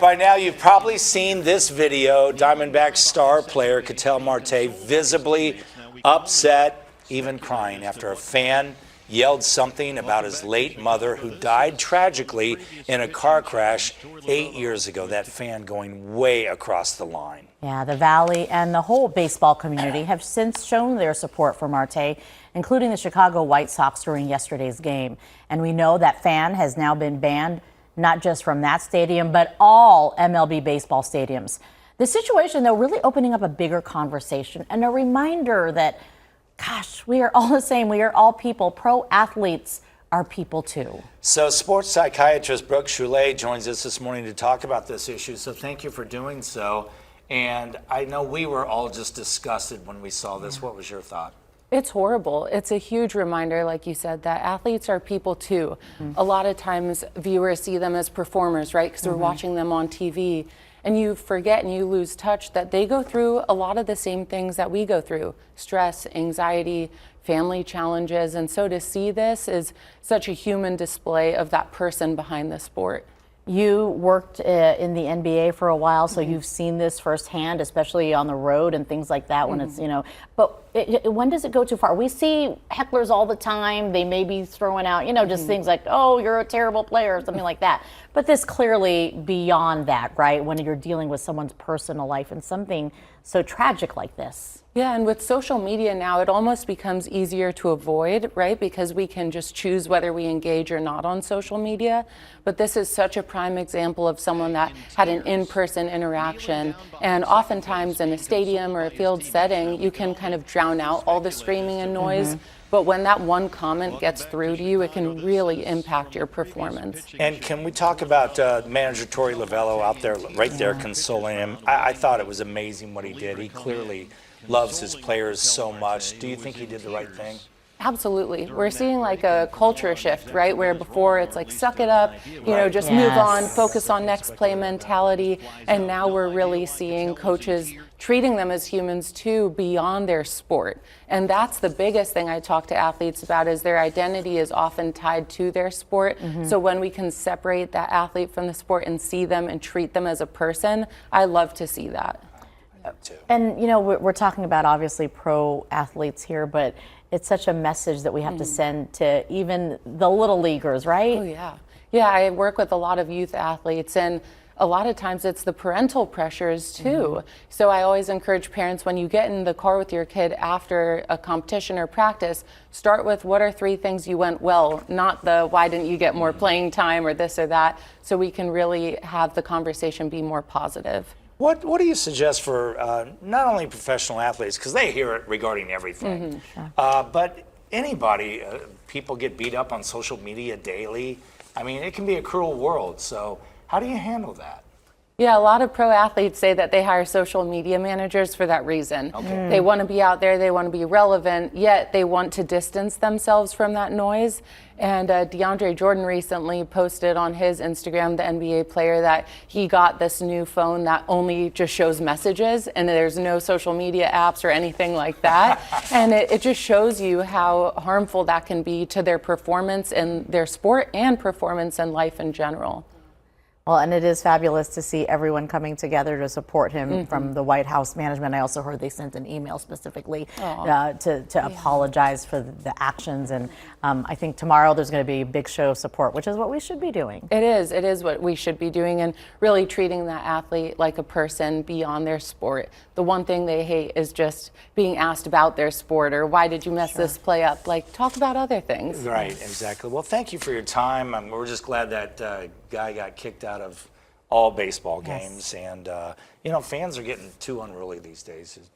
By now, you've probably seen this video. Diamondbacks star player Ketel Marte visibly upset, even crying, after a fan yelled something about his late mother, who died tragically in a car crash 8 years ago. That fan going way across the line. Yeah, the Valley and the whole baseball community have since shown their support for Marte, including the Chicago White Sox during yesterday's game. And we know that fan has now been banned, not just from that stadium, but all MLB baseball stadiums. The situation, though, really opening up a bigger conversation and a reminder that, gosh, we are all the same. We are all people. Pro athletes are people, too. So sports psychiatrist Brook Choulet joins us this morning to talk about this issue. So thank you for doing so. And I know we were all just disgusted when we saw this. What was your thought? It's horrible. It's a huge reminder, like you said, that athletes are people too. A lot of times viewers see them as performers, right? Because we're watching them on TV. And you forget and you lose touch that they go through a lot of the same things that we go through: stress, anxiety, family challenges. And so to see this is such a human display of that person behind the sport. You worked in the NBA for a while, so you've seen this firsthand, especially on the road and things like that when it's, but when does it go too far? We see hecklers all the time. They may be throwing out, just things like, oh, you're a terrible player or something like that. But this clearly beyond that, right? When you're dealing with someone's personal life and something so tragic like this. Yeah, and with social media now, it almost becomes easier to avoid, right? Because we can just choose whether we engage or not on social media. But this is such a prime example of someone that had an in-person interaction. And oftentimes in a stadium or a field setting, you can kind of drown out all the screaming and noise. But when that one comment gets through to you, it can really impact your performance. And can we talk about manager Torey Lovullo out there, right there, consoling him? I thought it was amazing what he did. He clearly loves his players so much. Do you think he did the right thing? Absolutely. We're seeing like a culture shift, right? Where before it's like, suck it up, just move on, focus on next play mentality. And now we're really seeing coaches treating them as humans too, beyond their sport. And that's the biggest thing I talk to athletes about, is their identity is often tied to their sport. So when we can separate that athlete from the sport and see them and treat them as a person, I love to see that. And, we're talking about obviously pro athletes here, but it's such a message that we have to send to even the little leaguers, right? Oh, yeah. Yeah, I work with a lot of youth athletes, and a lot of times it's the parental pressures too. So I always encourage parents, when you get in the car with your kid after a competition or practice, start with what are 3 things you went well, not the why didn't you get more playing time or this or that, so we can really have the conversation be more positive. What do you suggest for not only professional athletes, because they hear it regarding everything, but anybody? People get beat up on social media daily. I mean, it can be a cruel world. So how do you handle that? Yeah, a lot of pro athletes say that they hire social media managers for that reason. They want to be out there, they want to be relevant, yet they want to distance themselves from that noise. And DeAndre Jordan recently posted on his Instagram, the NBA player, that he got this new phone that only just shows messages and there's no social media apps or anything like that. And it just shows you how harmful that can be to their performance in their sport and performance in life in general. Well, and it is fabulous to see everyone coming together to support him from the White House management. I also heard they sent an email specifically to apologize for the actions. And I think tomorrow there's going to be a big show of support, which is what we should be doing. It is what we should be doing, and really treating that athlete like a person beyond their sport. The one thing they hate is just being asked about their sport, or why did you mess this play up? Like, talk about other things. Right, exactly. Well, thank you for your time. We're just glad that guy got kicked out of all baseball games. And, fans are getting too unruly these days.